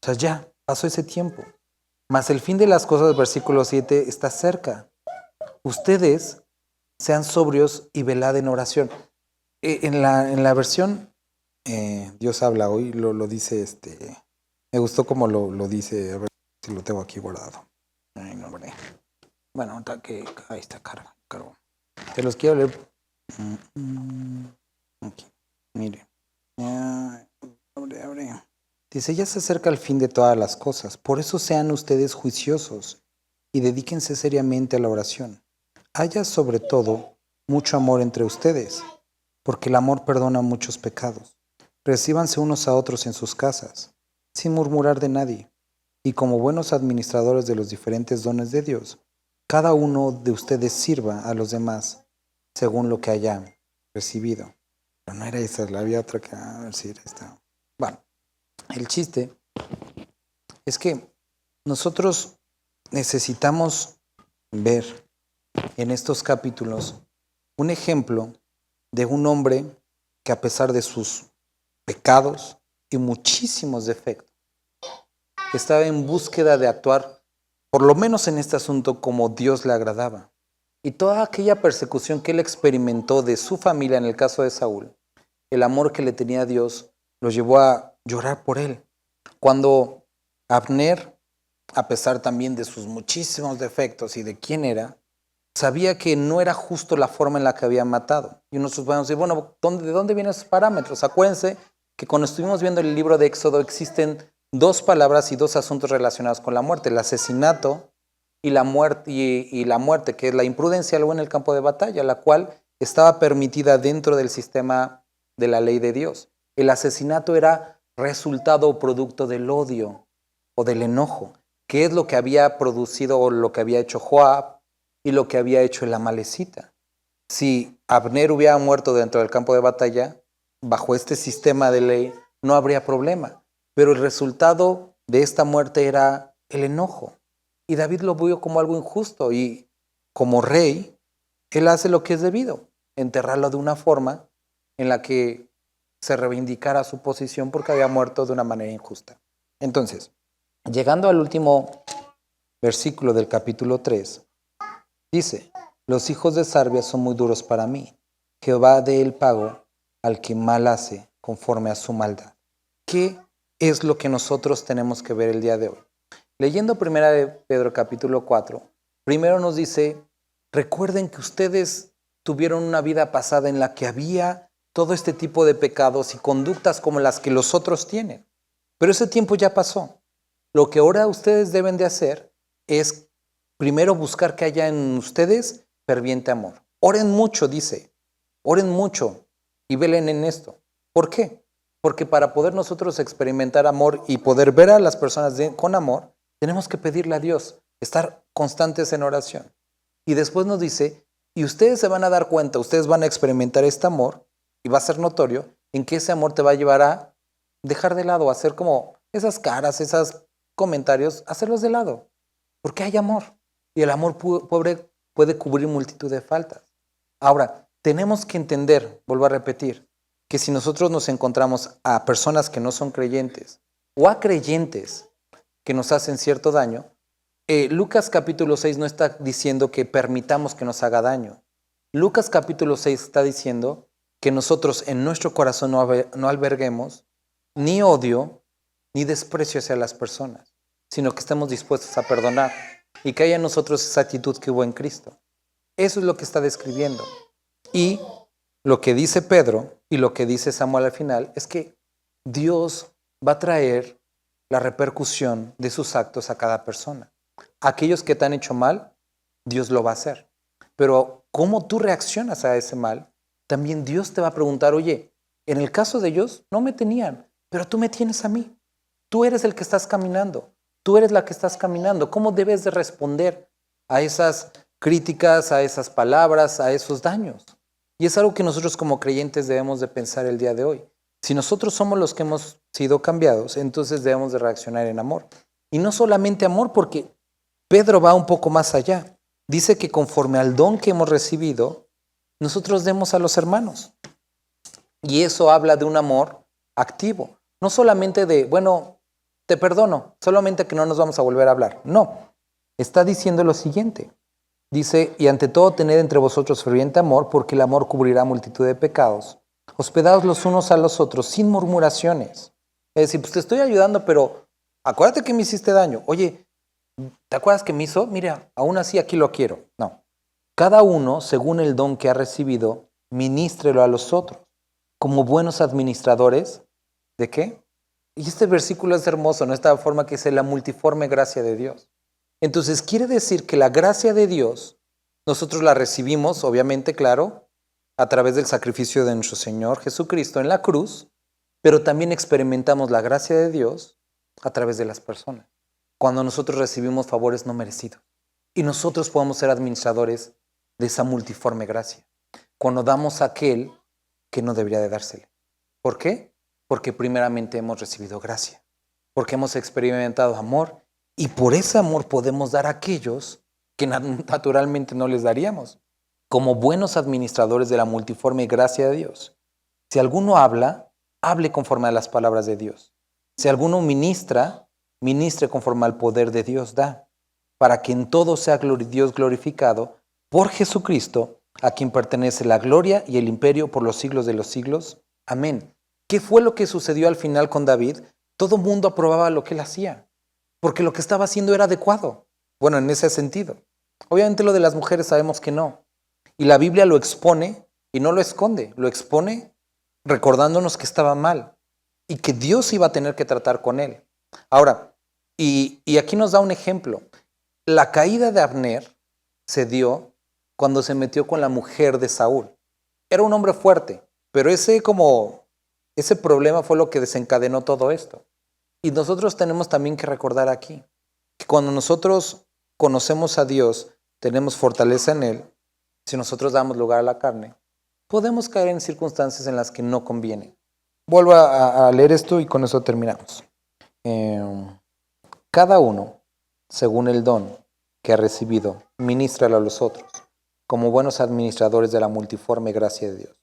O sea, ya pasó ese tiempo. Mas el fin de las cosas, versículo 7, está cerca. Ustedes sean sobrios y velad en oración. En la versión Dios habla hoy, lo dice, me gustó como lo dice, a ver si lo tengo aquí guardado. Ay, no, hombre. Bueno, ahí está, cargo. Te los quiero leer. Aquí, mire. Abre. Dice, ya se acerca el fin de todas las cosas, por eso sean ustedes juiciosos y dedíquense seriamente a la oración. Haya sobre todo mucho amor entre ustedes, porque el amor perdona muchos pecados. Recíbanse unos a otros en sus casas, sin murmurar de nadie, y como buenos administradores de los diferentes dones de Dios, cada uno de ustedes sirva a los demás según lo que haya recibido. Pero no era esa, había otra que, a ver si era esta. Bueno, el chiste es que nosotros necesitamos ver en estos capítulos un ejemplo de un hombre que a pesar de sus pecados y muchísimos defectos, estaba en búsqueda de actuar, por lo menos en este asunto, como Dios le agradaba. Y toda aquella persecución que él experimentó de su familia, en el caso de Saúl, el amor que le tenía a Dios, lo llevó a llorar por él. Cuando Abner, a pesar también de sus muchísimos defectos y de quién era, sabía que no era justo la forma en la que había matado. Y nosotros podemos decir, bueno, ¿de dónde vienen esos parámetros? Acuérdense que cuando estuvimos viendo el libro de Éxodo existen dos palabras y dos asuntos relacionados con la muerte, el asesinato y la muerte, que es la imprudencia luego en el campo de batalla, la cual estaba permitida dentro del sistema de la ley de Dios. El asesinato era resultado o producto del odio o del enojo, que es lo que había producido o lo que había hecho Joab y lo que había hecho el amalecita. Si Abner hubiera muerto dentro del campo de batalla, bajo este sistema de ley, no habría problema. Pero el resultado de esta muerte era el enojo. Y David lo vio como algo injusto y como rey, él hace lo que es debido, enterrarlo de una forma en la que se reivindicara su posición porque había muerto de una manera injusta. Entonces, llegando al último versículo del capítulo 3, dice, los hijos de Sarvia son muy duros para mí. Jehová dé el pago al que mal hace conforme a su maldad. ¿Qué es lo que nosotros tenemos que ver el día de hoy? Leyendo primera de Pedro capítulo 4, primero nos dice, recuerden que ustedes tuvieron una vida pasada en la que había todo este tipo de pecados y conductas como las que los otros tienen. Pero ese tiempo ya pasó. Lo que ahora ustedes deben de hacer es primero buscar que haya en ustedes ferviente amor. Oren mucho, dice. Oren mucho y velen en esto. ¿Por qué? Porque para poder nosotros experimentar amor y poder ver a las personas con amor, tenemos que pedirle a Dios, estar constantes en oración. Y después nos dice, y ustedes se van a dar cuenta, ustedes van a experimentar este amor y va a ser notorio en que ese amor te va a llevar a dejar de lado, a hacer como esas caras, esos comentarios, hacerlos de lado. Porque hay amor. Y el amor pobre puede cubrir multitud de faltas. Ahora, tenemos que entender, vuelvo a repetir, que si nosotros nos encontramos a personas que no son creyentes o a creyentes que nos hacen cierto daño, Lucas capítulo 6 no está diciendo que permitamos que nos haga daño. Lucas capítulo 6 está diciendo que nosotros en nuestro corazón no alberguemos ni odio ni desprecio hacia las personas, sino que estemos dispuestos a perdonar y que haya en nosotros esa actitud que hubo en Cristo. Eso es lo que está describiendo. Y lo que dice Pedro y lo que dice Samuel al final es que Dios va a traer la repercusión de sus actos a cada persona. Aquellos que te han hecho mal, Dios lo va a hacer. pero cómo tú reaccionas a ese mal, también Dios te va a preguntar, oye, en el caso de ellos no me tenían, pero tú me tienes a mí. Tú eres el que estás caminando. Tú eres la que estás caminando. ¿Cómo debes de responder a esas críticas, a esas palabras, a esos daños? Y es algo que nosotros como creyentes debemos de pensar el día de hoy. Si nosotros somos los que hemos sido cambiados, entonces debemos de reaccionar en amor. Y no solamente amor, porque Pedro va un poco más allá. Dice que conforme al don que hemos recibido, nosotros demos a los hermanos. Y eso habla de un amor activo. No solamente de, bueno, te perdono, solamente que no nos vamos a volver a hablar. No, está diciendo lo siguiente. Dice, y ante todo tened entre vosotros ferviente amor, porque el amor cubrirá multitud de pecados. Hospedaos los unos a los otros sin murmuraciones. Es decir, pues te estoy ayudando, pero acuérdate que me hiciste daño. Oye, ¿te acuerdas que me hizo? Mira, aún así aquí lo quiero. No. Cada uno, según el don que ha recibido, ministrelo a los otros, como buenos administradores. ¿De qué? Y este versículo es hermoso, ¿no? Esta forma que dice la multiforme gracia de Dios. Entonces quiere decir que la gracia de Dios, nosotros la recibimos, obviamente, claro, a través del sacrificio de nuestro Señor Jesucristo en la cruz, pero también experimentamos la gracia de Dios a través de las personas, cuando nosotros recibimos favores no merecidos. Y nosotros podemos ser administradores de esa multiforme gracia, cuando damos a aquel que no debería de dársele. ¿Por qué? Porque primeramente hemos recibido gracia, porque hemos experimentado amor, y por ese amor podemos dar a aquellos que naturalmente no les daríamos, como buenos administradores de la multiforme gracia de Dios. Si alguno habla, hable conforme a las palabras de Dios. Si alguno ministra, ministre conforme al poder de Dios da, para que en todo sea Dios glorificado por Jesucristo, a quien pertenece la gloria y el imperio por los siglos de los siglos. Amén. ¿Qué fue lo que sucedió al final con David? Todo el mundo aprobaba lo que él hacía, porque lo que estaba haciendo era adecuado. Bueno, en ese sentido. Obviamente lo de las mujeres sabemos que no. Y la Biblia lo expone y no lo esconde, lo expone recordándonos que estaba mal y que Dios iba a tener que tratar con él. Ahora, y aquí nos da un ejemplo. La caída de Abner se dio cuando se metió con la mujer de Saúl. Era un hombre fuerte, pero ese problema fue lo que desencadenó todo esto. Y nosotros tenemos también que recordar aquí que cuando nosotros conocemos a Dios, tenemos fortaleza en Él, si nosotros damos lugar a la carne, podemos caer en circunstancias en las que no conviene. Vuelvo a leer esto y con eso terminamos. Cada uno, según el don que ha recibido, ministralo a los otros, como buenos administradores de la multiforme gracia de Dios.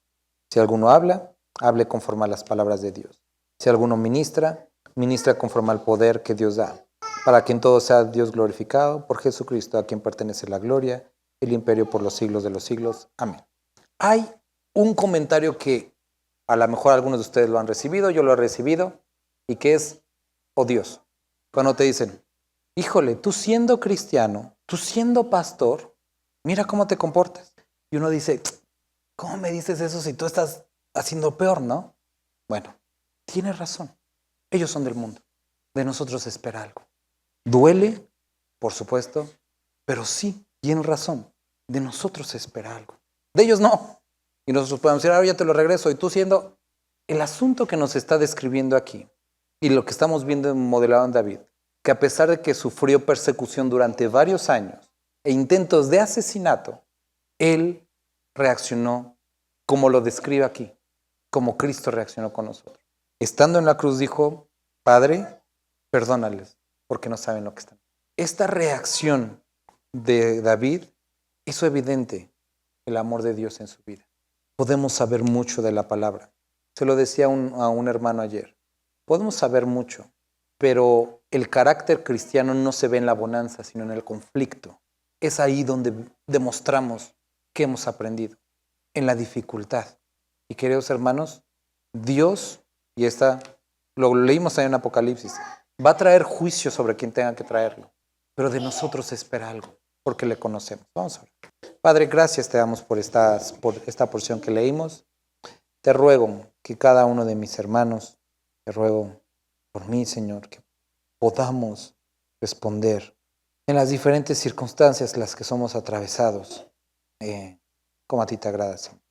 Si alguno habla, hable conforme a las palabras de Dios. Si alguno ministra, ministra conforme al poder que Dios da, para que en todo sea Dios glorificado por Jesucristo, a quien pertenece la gloria, el imperio por los siglos de los siglos. Amén. Hay un comentario que a lo mejor algunos de ustedes lo han recibido, yo lo he recibido, y que es odioso. Cuando te dicen, híjole, tú siendo cristiano, tú siendo pastor, mira cómo te comportas. Y uno dice, ¿cómo me dices eso si tú estás haciendo peor, no? Bueno, tienes razón. Ellos son del mundo. De nosotros se espera algo. Duele, por supuesto, pero sí, tienen razón. De nosotros se espera algo. De ellos no. Y nosotros podemos decir, ahora ya te lo regreso. Y tú siendo el asunto que nos está describiendo aquí y lo que estamos viendo modelado en David, que a pesar de que sufrió persecución durante varios años e intentos de asesinato, él reaccionó como lo describe aquí, como Cristo reaccionó con nosotros. Estando en la cruz dijo, Padre, perdónales, porque no saben lo que están. Esta reacción de David hizo evidente el amor de Dios en su vida. Podemos saber mucho de la palabra. Se lo decía a un hermano ayer. Podemos saber mucho, pero el carácter cristiano no se ve en la bonanza, sino en el conflicto. Es ahí donde demostramos que hemos aprendido, en la dificultad. Y queridos hermanos, Dios, y lo leímos ahí en Apocalipsis, va a traer juicio sobre quien tenga que traerlo, pero de nosotros se espera algo, porque le conocemos. Vamos a ver. Padre, gracias te damos por esta porción que leímos. Te ruego que cada uno de mis hermanos, te ruego por mí, Señor, que podamos responder en las diferentes circunstancias en las que somos atravesados, como a ti te agrada, Señor.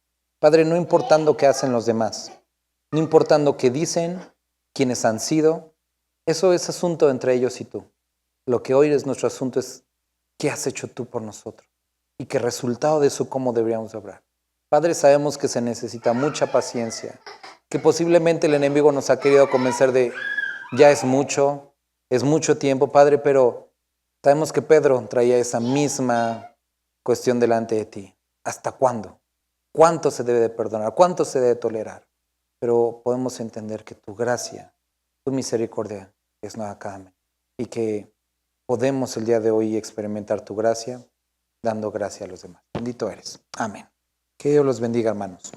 Padre, no importando qué hacen los demás, no importando qué dicen, quiénes han sido, eso es asunto entre ellos y tú. Lo que hoy es nuestro asunto es qué has hecho tú por nosotros y qué resultado de eso cómo deberíamos obrar. Padre, sabemos que se necesita mucha paciencia, que posiblemente el enemigo nos ha querido convencer de ya es mucho tiempo, Padre, pero sabemos que Pedro traía esa misma cuestión delante de ti. ¿Hasta cuándo? ¿Cuánto se debe de perdonar? ¿Cuánto se debe tolerar? Pero podemos entender que tu gracia, tu misericordia es nueva cada mañana y que podemos el día de hoy experimentar tu gracia dando gracia a los demás. Bendito eres. Amén. Que Dios los bendiga, hermanos.